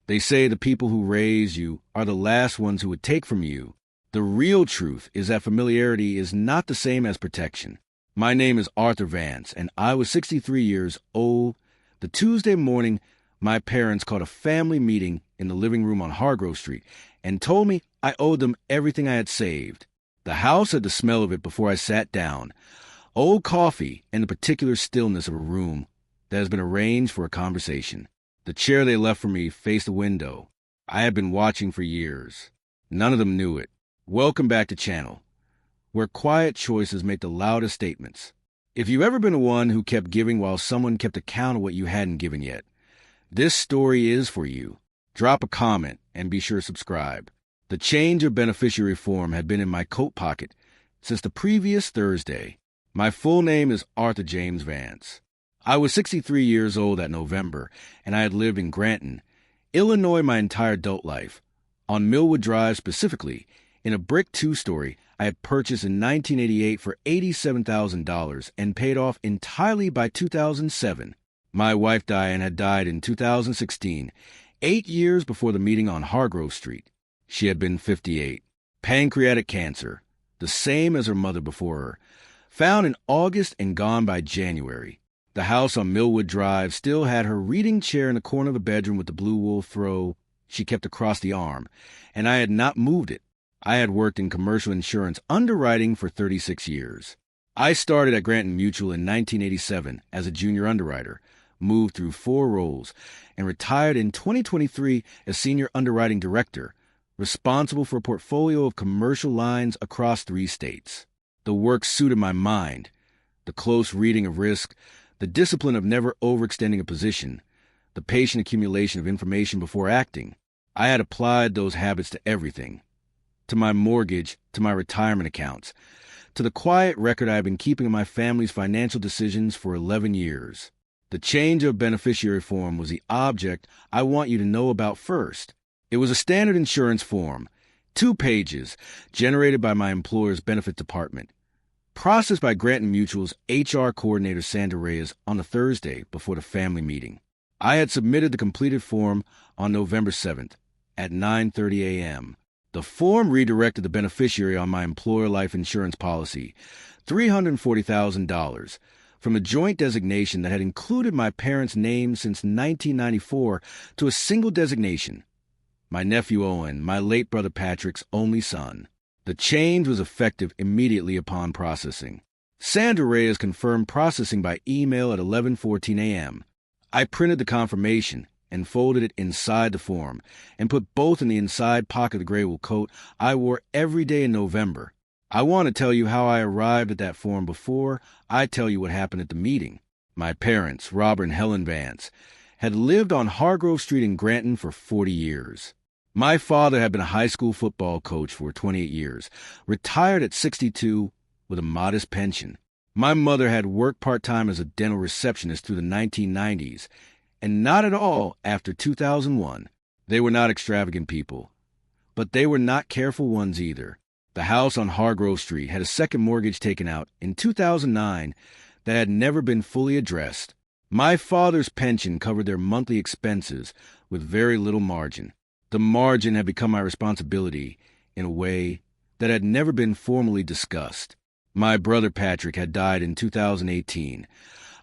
They say the people who raise you are the last ones who would take from you. The real truth is that familiarity is not the same as protection. My name is Arthur Vance, and I was 63 years old the Tuesday morning my parents called a family meeting in the living room on Hargrove Street and told me I owed them everything I had saved. The house had the smell of it before I sat down. Old coffee and the particular stillness of a room that has been arranged for a conversation. The chair they left for me faced the window. I had been watching for years. None of them knew it. Welcome back to Channel, where quiet choices make the loudest statements. If you've ever been the one who kept giving while someone kept account of what you hadn't given yet, this story is for you. Drop a comment and be sure to subscribe. The change of beneficiary form had been in my coat pocket since the previous Thursday. My full name is Arthur James Vance. I was 63 years old that November, and I had lived in Granton, Illinois my entire adult life. On Millwood Drive specifically, in a brick two-story I had purchased in 1988 for $87,000 and paid off entirely by 2007. My wife Diane had died in 2016, 8 years before the meeting on Hargrove Street. She had been 58. Pancreatic cancer, the same as her mother before her, found in August and gone by January. The house on Millwood Drive still had her reading chair in the corner of the bedroom with the blue wool throw she kept across the arm, and I had not moved it. I had worked in commercial insurance underwriting for 36 years. I started at Granton Mutual in 1987 as a junior underwriter, moved through 4 roles, and retired in 2023 as senior underwriting director, responsible for a portfolio of commercial lines across 3 states. The work suited my mind, the close reading of risk, the discipline of never overextending a position, the patient accumulation of information before acting. I had applied those habits to everything, to my mortgage, to my retirement accounts, to the quiet record I had been keeping of my family's financial decisions for 11 years. The change of beneficiary form was the object I want you to know about first. It was a standard insurance form, 2 pages, generated by my employer's benefit department, processed by Granton Mutual's HR coordinator Sandra Reyes on a Thursday before the family meeting. I had submitted the completed form on November 7th at 9:30 a.m. The form redirected the beneficiary on my employer life insurance policy, $340,000, from a joint designation that had included my parents' names since 1994 to a single designation, my nephew Owen, my late brother Patrick's only son. The change was effective immediately upon processing. Sandra Reyes confirmed processing by email at 11:14 a.m. I printed the confirmation and folded it inside the form and put both in the inside pocket of the gray wool coat I wore every day in November. I want to tell you how I arrived at that form before I tell you what happened at the meeting. My parents, Robert and Helen Vance, had lived on Hargrove Street in Granton for 40 years. My father had been a high school football coach for 28 years, retired at 62 with a modest pension. My mother had worked part-time as a dental receptionist through the 1990s, and not at all after 2001. They were not extravagant people, but they were not careful ones either. The house on Hargrove Street had a second mortgage taken out in 2009 that had never been fully addressed. My father's pension covered their monthly expenses with very little margin. The margin had become my responsibility in a way that had never been formally discussed. My brother Patrick had died in 2018.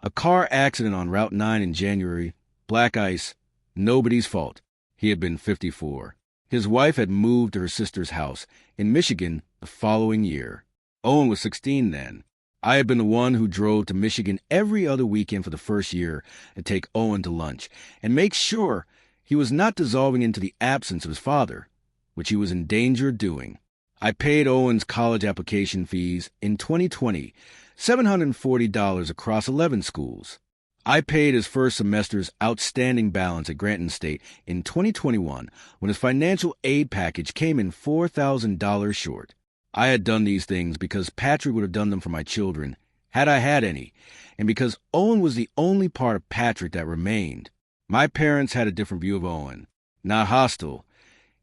A car accident on Route 9 in January, black ice, nobody's fault. He had been 54. His wife had moved to her sister's house in Michigan the following year. Owen was 16 then. I had been the one who drove to Michigan every other weekend for the first year to take Owen to lunch and make sure he was not dissolving into the absence of his father, which he was in danger of doing. I paid Owen's college application fees in 2020, $740 across 11 schools. I paid his first semester's outstanding balance at Granton State in 2021 when his financial aid package came in $4,000 short. I had done these things because Patrick would have done them for my children, had I had any, and because Owen was the only part of Patrick that remained. My parents had a different view of Owen. Not hostile.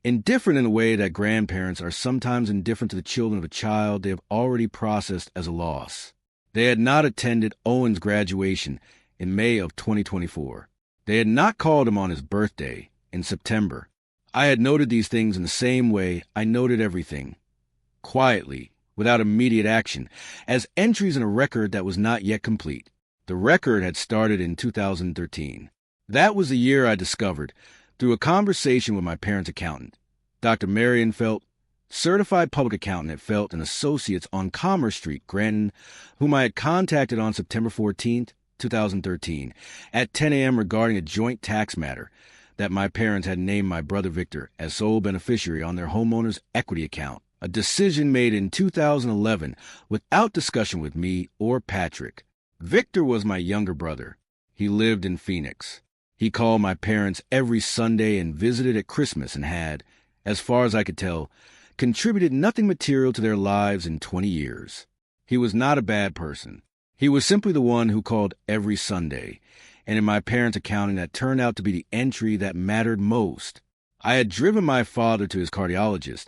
Indifferent in a way that grandparents are sometimes indifferent to the children of a child they have already processed as a loss. They had not attended Owen's graduation in May of 2024. They had not called him on his birthday, in September. I had noted these things in the same way I noted everything, quietly, without immediate action, as entries in a record that was not yet complete. The record had started in 2013. That was the year I discovered, through a conversation with my parents' accountant, Dr. Marion Felt, certified public accountant at Felt and Associates on Commerce Street, Granton, whom I had contacted on September 14, 2013, at 10 a.m. regarding a joint tax matter that my parents had named my brother Victor as sole beneficiary on their homeowner's equity account, a decision made in 2011 without discussion with me or Patrick. Victor was my younger brother. He lived in Phoenix. He called my parents every Sunday and visited at Christmas and had, as far as I could tell, contributed nothing material to their lives in 20 years. He was not a bad person. He was simply the one who called every Sunday, and in my parents' accounting that turned out to be the entry that mattered most. I had driven my father to his cardiologist,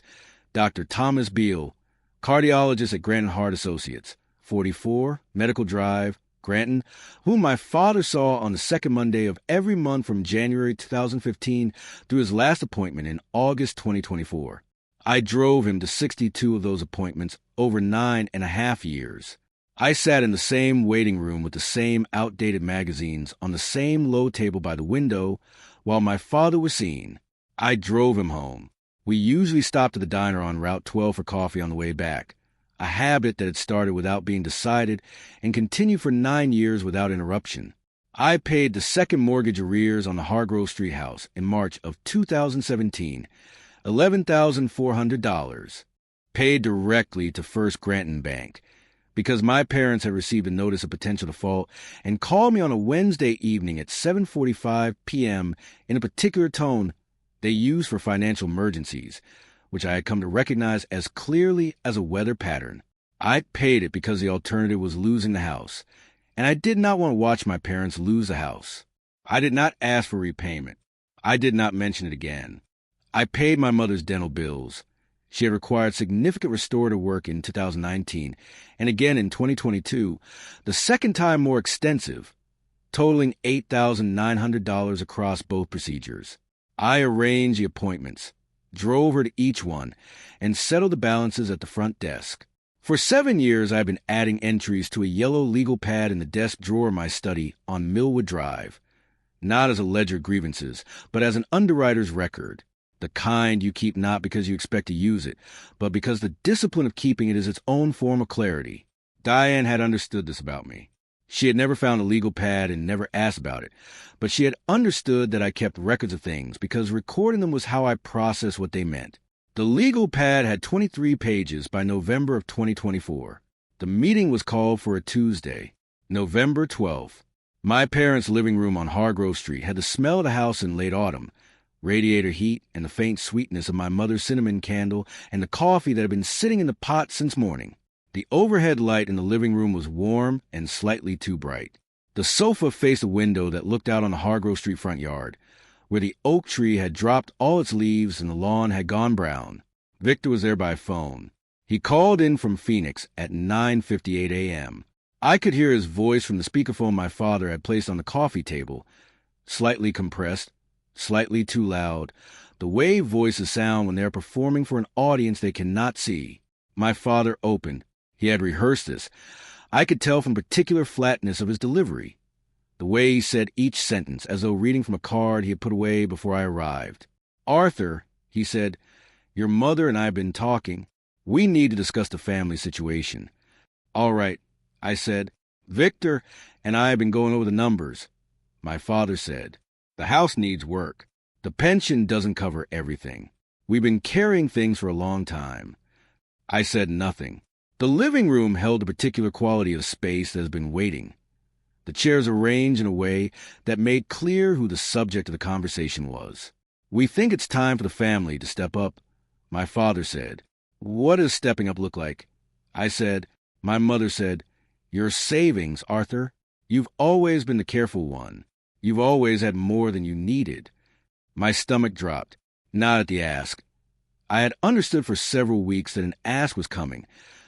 Dr. Thomas Beal, cardiologist at Granton Heart Associates, 44 Medical Drive, Granton, whom my father saw on the second Monday of every month from January 2015 through his last appointment in August 2024. I drove him to 62 of those appointments over 9.5 years. I sat in the same waiting room with the same outdated magazines on the same low table by the window while my father was seen. I drove him home. We usually stopped at the diner on Route 12 for coffee on the way back, a habit that had started without being decided and continued for 9 years without interruption. I paid the second mortgage arrears on the Hargrove Street house in March of 2017, $11,400, paid directly to First Granton Bank, because my parents had received a notice of potential default and called me on a Wednesday evening at 7:45 p.m. in a particular tone they use for financial emergencies, which I had come to recognize as clearly as a weather pattern. I paid it because the alternative was losing the house, and I did not want to watch my parents lose the house. I did not ask for repayment. I did not mention it again. I paid my mother's dental bills. She had required significant restorative work in 2019, and again in 2022, the second time more extensive, totaling $8,900 across both procedures. I arranged the appointments, drove her to each one, and settled the balances at the front desk. For 7 years, I've been adding entries to a yellow legal pad in the desk drawer of my study on Millwood Drive, not as a ledger of grievances, but as an underwriter's record. The kind you keep not because you expect to use it, but because the discipline of keeping it is its own form of clarity. Diane had understood this about me. She had never found a legal pad and never asked about it, but she had understood that I kept records of things because recording them was how I processed what they meant. The legal pad had 23 pages by November of 2024. The meeting was called for a Tuesday, November 12th. My parents' living room on Hargrove Street had the smell of the house in late autumn, radiator heat, and the faint sweetness of my mother's cinnamon candle and the coffee that had been sitting in the pot since morning. The overhead light in the living room was warm and slightly too bright. The sofa faced a window that looked out on the Hargrove Street front yard, where the oak tree had dropped all its leaves and the lawn had gone brown. Victor was there by phone. He called in from Phoenix at 9:58 a.m. I could hear his voice from the speakerphone my father had placed on the coffee table, slightly compressed, slightly too loud, the way voices sound when they are performing for an audience they cannot see. My father opened. He had rehearsed this. I could tell from particular flatness of his delivery, the way he said each sentence, as though reading from a card he had put away before I arrived. "Arthur," he said, "your mother and I have been talking. We need to discuss the family situation." "All right," I said. "Victor and I have been going over the numbers." My father said, "The house needs work. The pension doesn't cover everything. We've been carrying things for a long time." I said nothing. The living room held a particular quality of space that has been waiting. The chairs arranged in a way that made clear who the subject of the conversation was. "We think it's time for the family to step up," my father said. "What does stepping up look like?" I said. My mother said, "Your savings, Arthur. You've always been the careful one. You've always had more than you needed." My stomach dropped, not at the ask. I had understood for several weeks that an ask was coming,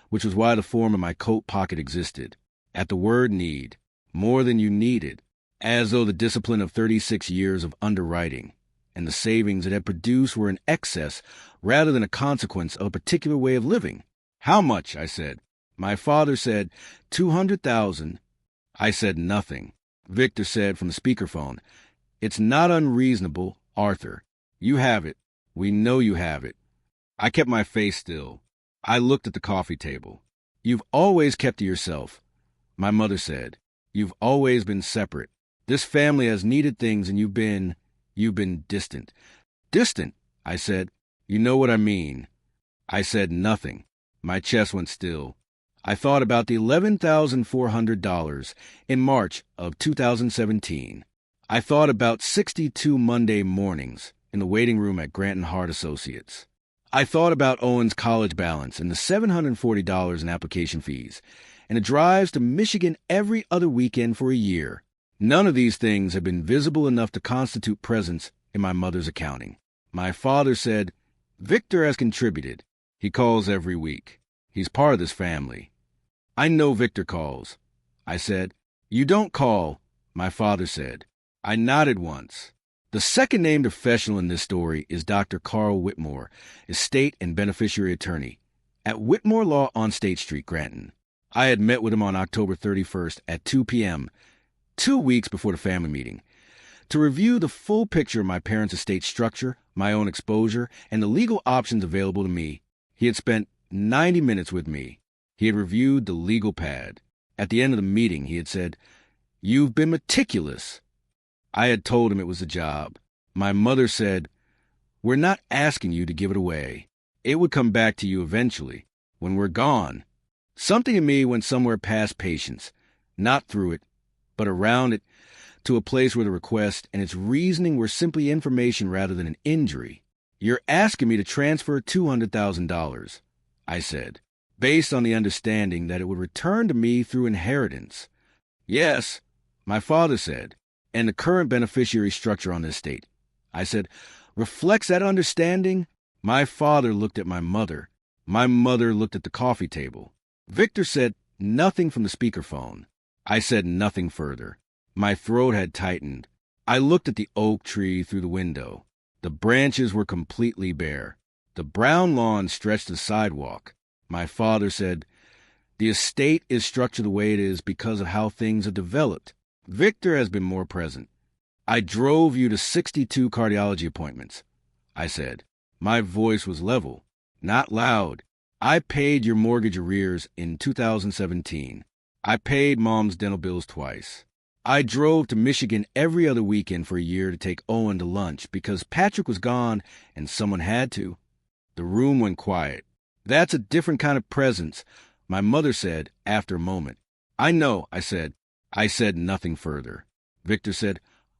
which was why the form in my coat pocket existed. At the word need, more than you needed, as though the discipline of 36 years of underwriting, and the savings it had produced were in excess rather than a consequence of a particular way of living. "How much?" I said. My father said, 200,000. I said nothing. Victor said from the speakerphone, "It's not unreasonable, Arthur. You have it. We know you have it." I kept my face still. I looked at the coffee table. "You've always kept to yourself," my mother said. "You've always been separate. This family has needed things and you've been distant." "Distant?" I said. "You know what I mean." I said nothing. My chest went still. I thought about the $11,400 in March of 2017. I thought about 62 Monday mornings in the waiting room at Grant and Hart Associates. I thought about Owen's college balance and the $740 in application fees, and the drives to Michigan every other weekend for a year. None of these things had been visible enough to constitute presence in my mother's accounting. My father said, "Victor has contributed. He calls every week. He's part of this family." "I know Victor calls." I said. "You don't call," my father said. I nodded once. The second named professional in this story is Dr. Carl Whitmore, estate and beneficiary attorney, at Whitmore Law on State Street, Granton. I had met with him on October 31st at 2 p.m., 2 weeks before the family meeting, to review the full picture of my parents' estate structure, my own exposure, and the legal options available to me. He had spent 90 minutes with me. He had reviewed the legal pad. At the end of the meeting, he had said, "You've been meticulous." I had told him it was a job. My mother said, "We're not asking you to give it away. It would come back to you eventually, when we're gone." Something in me went somewhere past patience, not through it, but around it, to a place where the request and its reasoning were simply information rather than an injury. "You're asking me to transfer $200,000, I said, based on the understanding that it would return to me through inheritance. "Yes," my father said, "and the current beneficiary structure on this estate," I said, "reflects that understanding." My father looked at my mother. My mother looked at the coffee table. Victor said nothing from the speakerphone. I said nothing further. My throat had tightened. I looked at the oak tree through the window. The branches were completely bare. The brown lawn stretched the sidewalk. My father said, "The estate is structured the way it is because of how things are developed. Victor has been more present. I drove you to 62 cardiology appointments," I said. My voice was level, not loud. "I paid your mortgage arrears in 2017. I paid Mom's dental bills twice. I drove to Michigan every other weekend for a year to take Owen to lunch because Patrick was gone and someone had to." The room went quiet. "That's a different kind of presence," my mother said after a moment. "I know," I said. I said nothing further. Victor said,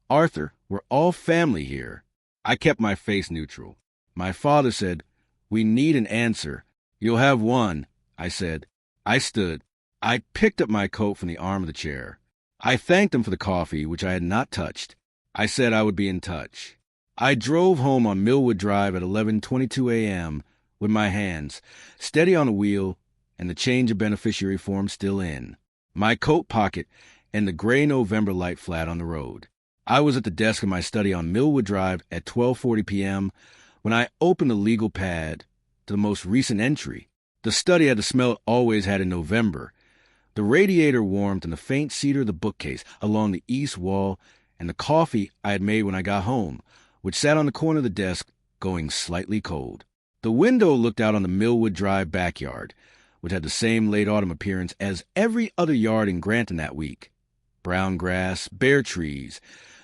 "Arthur, we're all family here." I kept my face neutral. My father said, "We need an answer." "You'll have one," I said. I stood. I picked up my coat from the arm of the chair. I thanked him for the coffee, which I had not touched. I said I would be in touch. I drove home on Millwood Drive at 11:22 a.m. with my hands steady on the wheel and the change of beneficiary form still in, my coat pocket and the gray November light flat on the road. I was at the desk in my study on Millwood Drive at 12:40 p.m. when I opened the legal pad to the most recent entry. The study had the smell it always had in November. The radiator warmth and the faint cedar of the bookcase along the east wall, and the coffee I had made when I got home, which sat on the corner of the desk, going slightly cold. The window looked out on the Millwood Drive backyard, which had the same late autumn appearance as every other yard in Granton that week. Brown grass, bare trees,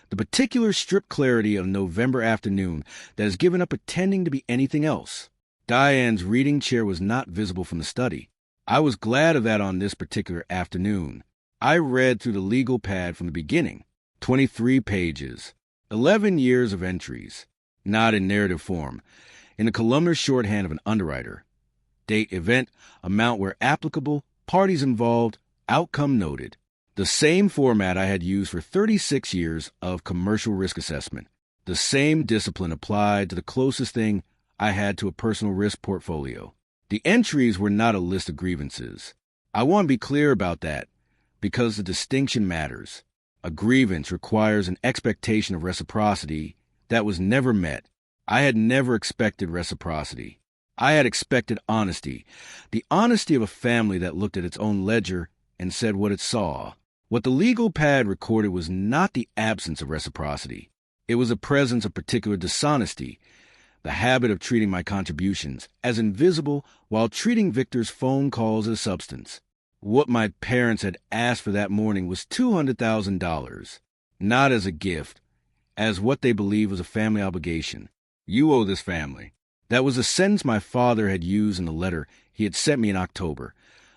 the particular strip clarity of a November afternoon that has given up pretending to be anything else. Diane's reading chair was not visible from the study. I was glad of that on this particular afternoon. I read through the legal pad from the beginning. 23 pages. 11 years of entries. Not in narrative form. In the columnar shorthand of an underwriter. Date, event, amount where applicable, parties involved, outcome noted. The same format I had used for 36 years of commercial risk assessment. The same discipline applied to the closest thing I had to a personal risk portfolio. The entries were not a list of grievances. I want to be clear about that, because the distinction matters. A grievance requires an expectation of reciprocity that was never met. I had never expected reciprocity. I had expected honesty, the honesty of a family that looked at its own ledger and said what it saw. What the legal pad recorded was not the absence of reciprocity. It was the presence of particular dishonesty, the habit of treating my contributions as invisible while treating Victor's phone calls as substance. What my parents had asked for that morning was $200,000, not as a gift, as what they believed was a family obligation. You owe this family. That was a sentence my father had used in the letter he had sent me in October,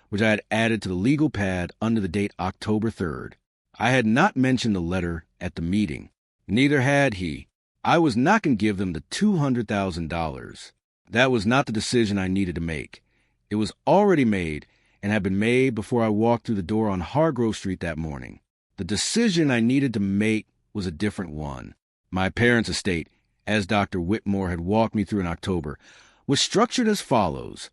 which I had added to the legal pad under the date October 3rd. I had not mentioned the letter at the meeting. Neither had he. I was not going to give them the $200,000. That was not the decision I needed to make. It was already made and had been made before I walked through the door on Hargrove Street that morning. The decision I needed to make was a different one. My parents' estate, as Dr. Whitmore had walked me through in October, was structured as follows.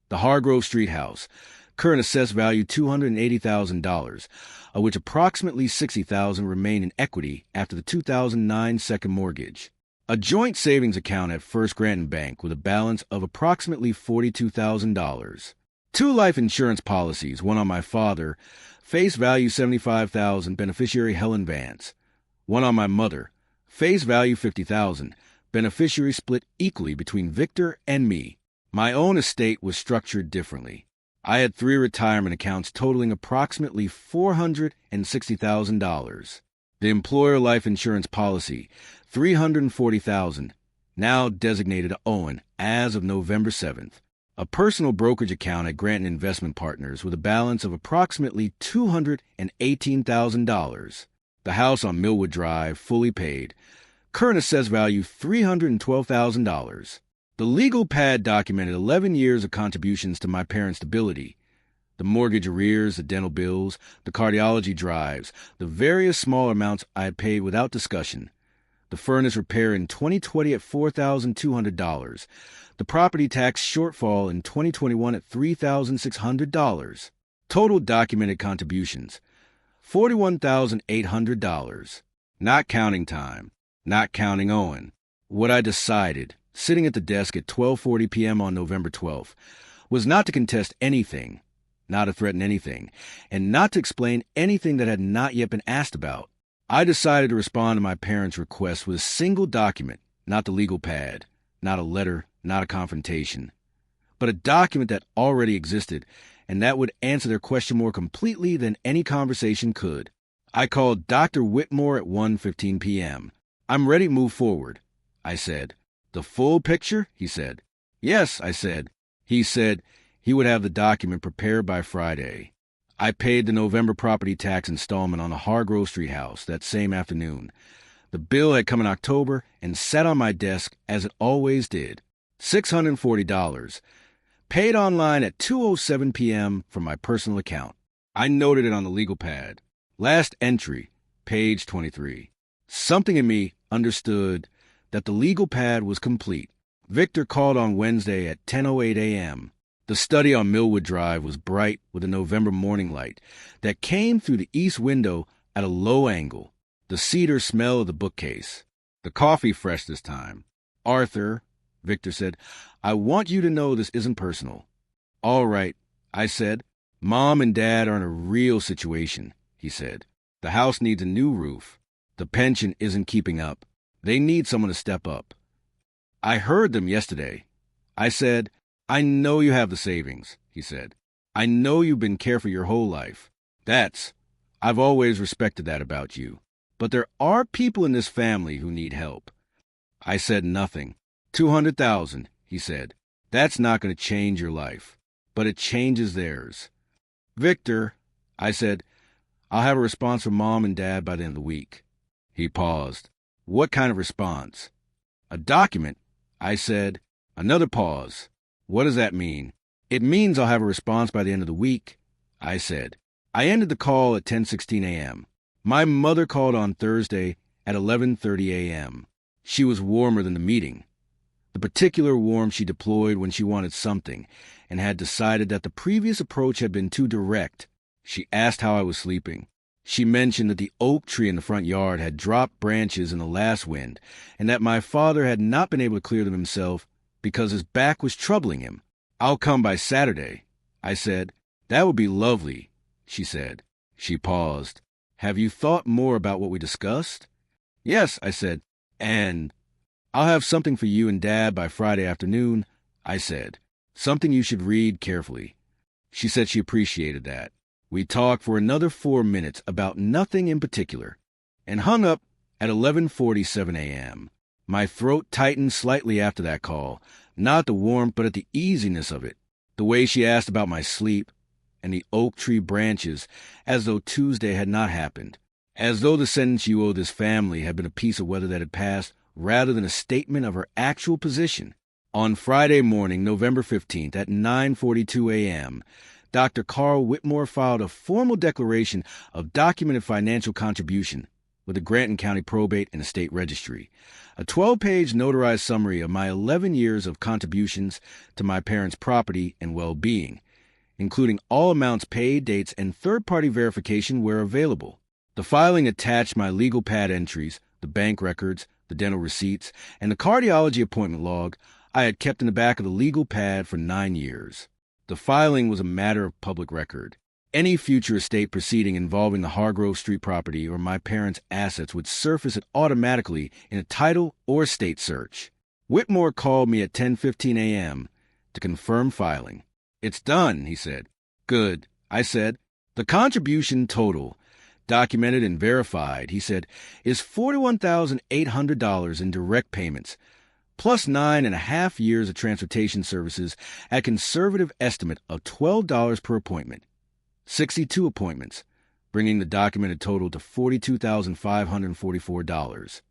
The Hargrove Street house, current assessed value $280,000, of which approximately $60,000 remained in equity after the 2009 second mortgage. A joint savings account at First Granton Bank with a balance of approximately $42,000. 2 life insurance policies, one on my father, face value $75,000, beneficiary Helen Vance. One on my mother, face value $50,000, beneficiary split equally between Victor and me. My own estate was structured differently. I had 3 retirement accounts totaling approximately $460,000. The employer life insurance policy, $340,000, now designated to Owen as of November 7th. A personal brokerage account at Granton Investment Partners with a balance of approximately $218,000. The house on Millwood Drive, fully paid. Current assessed value $312,000. The legal pad documented 11 years of contributions to my parents' stability. The mortgage arrears, the dental bills, the cardiology drives, the various small amounts I had paid without discussion. The furnace repair in 2020 at $4,200. The property tax shortfall in 2021 at $3,600. Total documented contributions, $41,800. Not counting time, not counting Owen. What I decided, sitting at the desk at 12:40 p.m. on November 12th, was not to contest anything, not to threaten anything, and not to explain anything that had not yet been asked about. I decided to respond to my parents' request with a single document, not the legal pad, not a letter, not a confrontation, but a document that already existed and that would answer their question more completely than any conversation could. I called Dr. Whitmore at 1:15 p.m. "I'm ready to move forward," I said. "The full picture?" he said. "Yes," I said. He said he would have the document prepared by Friday. I paid the November property tax installment on the Hargrove Street house that same afternoon. The bill had come in October and sat on my desk as it always did. $640. Paid online at 2:07 p.m. from my personal account. I noted it on the legal pad. Last entry, page 23. Something in me understood that the legal pad was complete. Victor called on Wednesday at 10:08 a.m. The study on Millwood Drive was bright with a November morning light that came through the east window at a low angle. The cedar smell of the bookcase. The coffee fresh this time. "Arthur," Victor said, "I want you to know this isn't personal." "All right," I said. "Mom and Dad are in a real situation," he said. "The house needs a new roof. The pension isn't keeping up. They need someone to step up." I heard them yesterday. I said, "I know you have the savings," he said. "I know you've been careful your whole life. I've always respected that about you. But there are people in this family who need help." I said nothing. $200,000, he said. "That's not going to change your life, but it changes theirs." "Victor," I said, "I'll have a response from Mom and Dad by the end of the week." He paused. "What kind of response?" "A document," I said. Another pause. "What does that mean?" "It means I'll have a response by the end of the week," I said. I ended the call at 10:16 a.m. My mother called on Thursday at 11:30 a.m. She was warmer than the meeting. The particular warmth she deployed when she wanted something and had decided that the previous approach had been too direct. She asked how I was sleeping. She mentioned that the oak tree in the front yard had dropped branches in the last wind, and that my father had not been able to clear them himself because his back was troubling him. "I'll come by Saturday," I said. "That would be lovely," she said. She paused. "Have you thought more about what we discussed?" "Yes," I said. "And I'll have something for you and Dad by Friday afternoon," I said. "Something you should read carefully." She said she appreciated that. We talked for another 4 minutes about nothing in particular, and hung up at 11:47 a.m. My throat tightened slightly after that call, not at the warmth but at the easiness of it. The way she asked about my sleep, and the oak tree branches, as though Tuesday had not happened, as though the sentence "you owe this family" had been a piece of weather that had passed, rather than a statement of her actual position. On Friday morning, November 15th, at 9:42 a.m., Dr. Carl Whitmore filed a formal declaration of documented financial contribution with the Granton County Probate and Estate Registry, a 12-page notarized summary of my 11 years of contributions to my parents' property and well-being, including all amounts paid, dates, and third-party verification where available. The filing attached my legal pad entries, the bank records, the dental receipts, and the cardiology appointment log I had kept in the back of the legal pad for 9 years. The filing was a matter of public record. Any future estate proceeding involving the Hargrove Street property or my parents' assets would surface it automatically in a title or estate search. Whitmore called me at 10:15 a.m. to confirm filing. "It's done," he said. "Good," I said. "The contribution total, documented and verified," he said, "is $41,800 in direct payments, plus 9.5 years of transportation services at conservative estimate of $12 per appointment. 62 appointments, bringing the documented total to $42,544.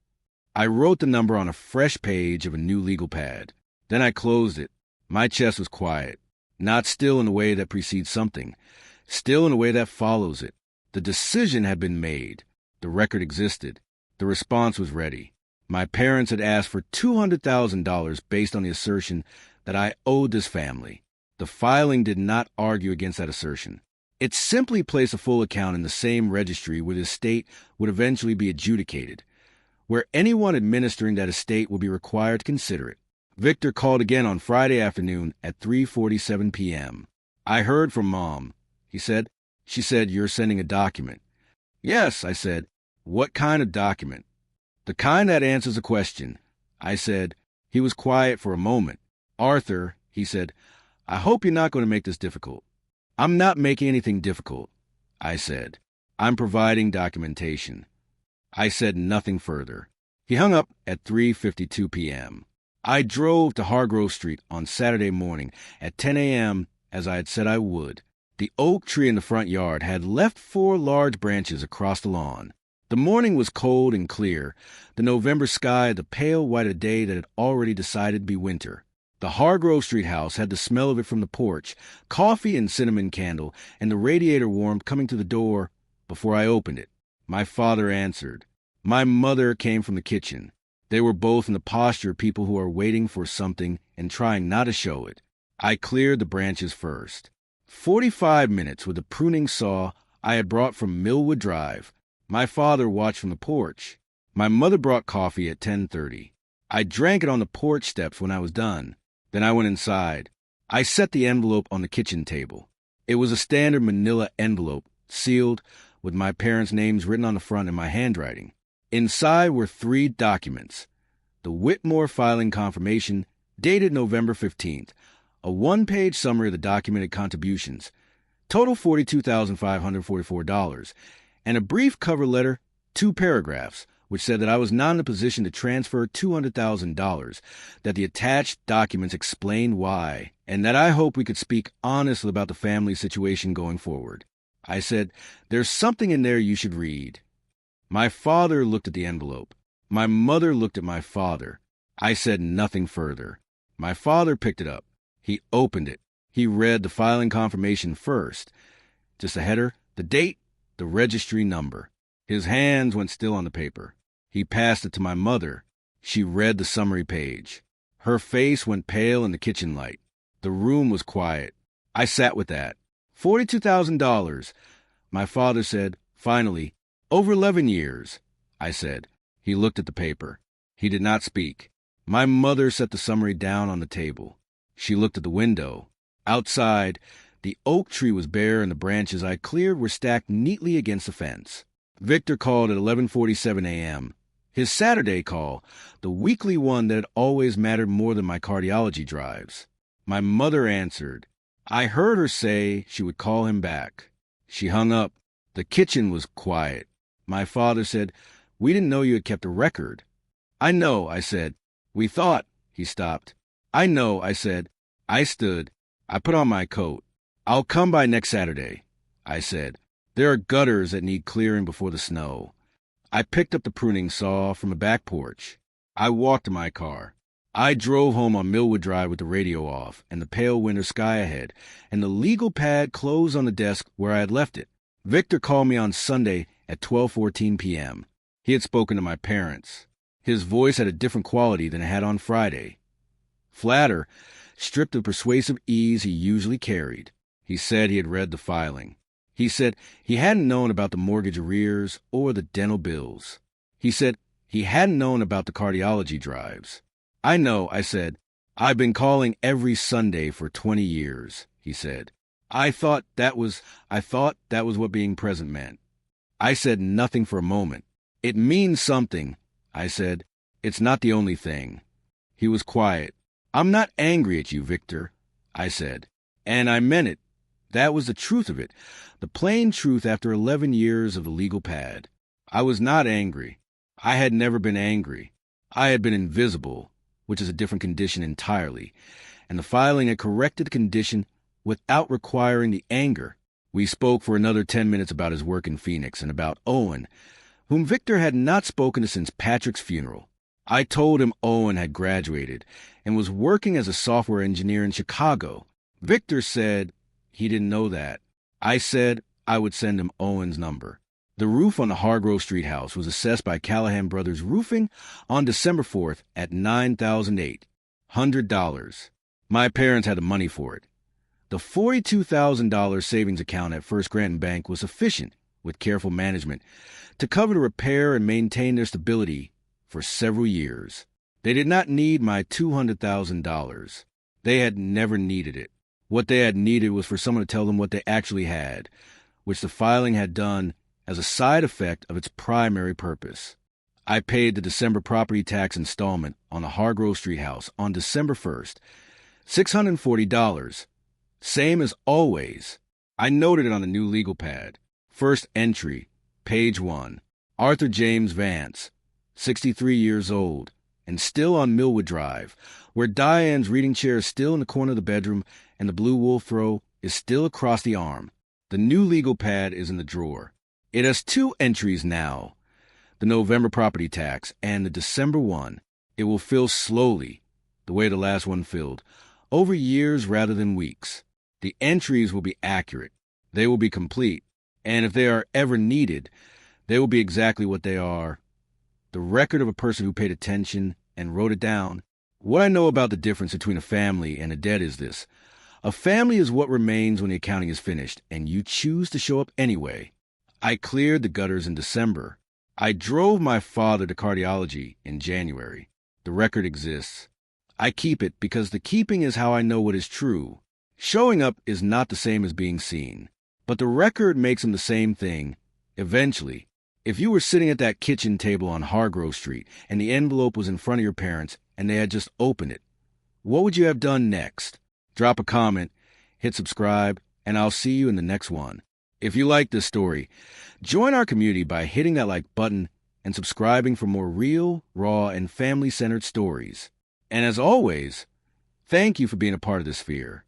I wrote the number on a fresh page of a new legal pad. Then I closed it. My chest was quiet, not still in the way that precedes something, still in the way that follows it. The decision had been made. The record existed. The response was ready. My parents had asked for $200,000 based on the assertion that I owed this family. The filing did not argue against that assertion. It simply placed a full account in the same registry where the estate would eventually be adjudicated, where anyone administering that estate would be required to consider it. Victor called again on Friday afternoon at 3:47 p.m. "I heard from Mom," he said. "She said you're sending a document." "Yes," I said. "What kind of document?" "The kind that answers a question," I said. He was quiet for a moment. "Arthur," he said, "I hope you're not going to make this difficult." "I'm not making anything difficult," I said. "I'm providing documentation." I said nothing further. He hung up at 3:52 p.m. I drove to Hargrove Street on Saturday morning at 10 a.m. as I had said I would. The oak tree in the front yard had left 4 large branches across the lawn. The morning was cold and clear, the November sky the pale white of a day that had already decided to be winter. The Hargrove Street house had the smell of it from the porch, coffee and cinnamon candle, and the radiator warmth coming to the door before I opened it. My father answered. My mother came from the kitchen. They were both in the posture of people who are waiting for something and trying not to show it. I cleared the branches first. 45 minutes with a pruning saw I had brought from Millwood Drive. My father watched from the porch. My mother brought coffee at 10:30. I drank it on the porch steps when I was done. Then I went inside. I set the envelope on the kitchen table. It was a standard manila envelope, sealed, with my parents' names written on the front in my handwriting. Inside were 3 documents. The Whitmore filing confirmation, dated November 15th, a 1-page summary of the documented contributions, total $42,544, and a brief cover letter, 2 paragraphs, which said that I was not in a position to transfer $200,000, that the attached documents explained why, and that I hoped we could speak honestly about the family situation going forward. I said, "There's something in there you should read." My father looked at the envelope. My mother looked at my father. I said nothing further. My father picked it up. He opened it. He read the filing confirmation first. Just a header, the date, the registry number. His hands went still on the paper. He passed it to my mother. She read the summary page. Her face went pale in the kitchen light. The room was quiet. I sat with that. $42,000. My father said, Finally, over 11 years, I said. He looked at the paper. He did not speak. My mother set the summary down on the table. She looked at the window. Outside, the oak tree was bare and the branches I cleared were stacked neatly against the fence. Victor called at 11:47 a.m. His Saturday call, the weekly one that had always mattered more than my cardiology drives. My mother answered. I heard her say she would call him back. She hung up. The kitchen was quiet. My father said, "We didn't know you had kept a record." "I know," I said. "We thought—" He stopped. "I know," I said. I stood. I put on my coat. "I'll come by next Saturday," I said. "There are gutters that need clearing before the snow." I picked up the pruning saw from the back porch. I walked to my car. I drove home on Millwood Drive with the radio off and the pale winter sky ahead and the legal pad closed on the desk where I had left it. Victor called me on Sunday at 12:14 p.m. He had spoken to my parents. His voice had a different quality than it had on Friday. Flatter, stripped of persuasive ease he usually carried. He said he had read the filing. He said he hadn't known about the mortgage arrears or the dental bills. He said he hadn't known about the cardiology drives. "I know," I said. "I've been calling every Sunday for 20 years, he said. I thought that was what being present meant." I said nothing for a moment. "It means something," I said. "It's not the only thing." He was quiet. "I'm not angry at you, Victor," I said. And I meant it. That was the truth of it, the plain truth after 11 years of the legal pad. I was not angry. I had never been angry. I had been invisible, which is a different condition entirely, and the filing had corrected the condition without requiring the anger. We spoke for another 10 minutes about his work in Phoenix and about Owen, whom Victor had not spoken to since Patrick's funeral. I told him Owen had graduated and was working as a software engineer in Chicago. Victor said he didn't know that. I said I would send him Owen's number. The roof on the Hargrove Street house was assessed by Callahan Brothers Roofing on December 4th at $9,008, $100. My parents had the money for it. The $42,000 savings account at First Granton Bank was sufficient, with careful management, to cover the repair and maintain their stability for several years. They did not need my $200,000. They had never needed it. What they had needed was for someone to tell them what they actually had, which the filing had done as a side effect of its primary purpose. I paid the December property tax installment on the Hargrove Street house on December 1st, $640, same as always. I noted it on the new legal pad. First entry, page 1, Arthur James Vance, 63 years old, and still on Millwood Drive, where Diane's reading chair is still in the corner of the bedroom and the blue wool throw is still across the arm. The new legal pad is in the drawer. It has 2 entries now, the November property tax and the December one. It will fill slowly, the way the last one filled, over years rather than weeks. The entries will be accurate. They will be complete. And if they are ever needed, they will be exactly what they are. The record of a person who paid attention and wrote it down. What I know about the difference between a family and a debt is this. A family is what remains when the accounting is finished, and you choose to show up anyway. I cleared the gutters in December. I drove my father to cardiology in January. The record exists. I keep it because the keeping is how I know what is true. Showing up is not the same as being seen. But the record makes them the same thing, eventually. If you were sitting at that kitchen table on Hargrove Street and the envelope was in front of your parents and they had just opened it, what would you have done next? Drop a comment, hit subscribe, and I'll see you in the next one. If you like this story, join our community by hitting that like button and subscribing for more real, raw, and family-centered stories. And as always, thank you for being a part of this sphere.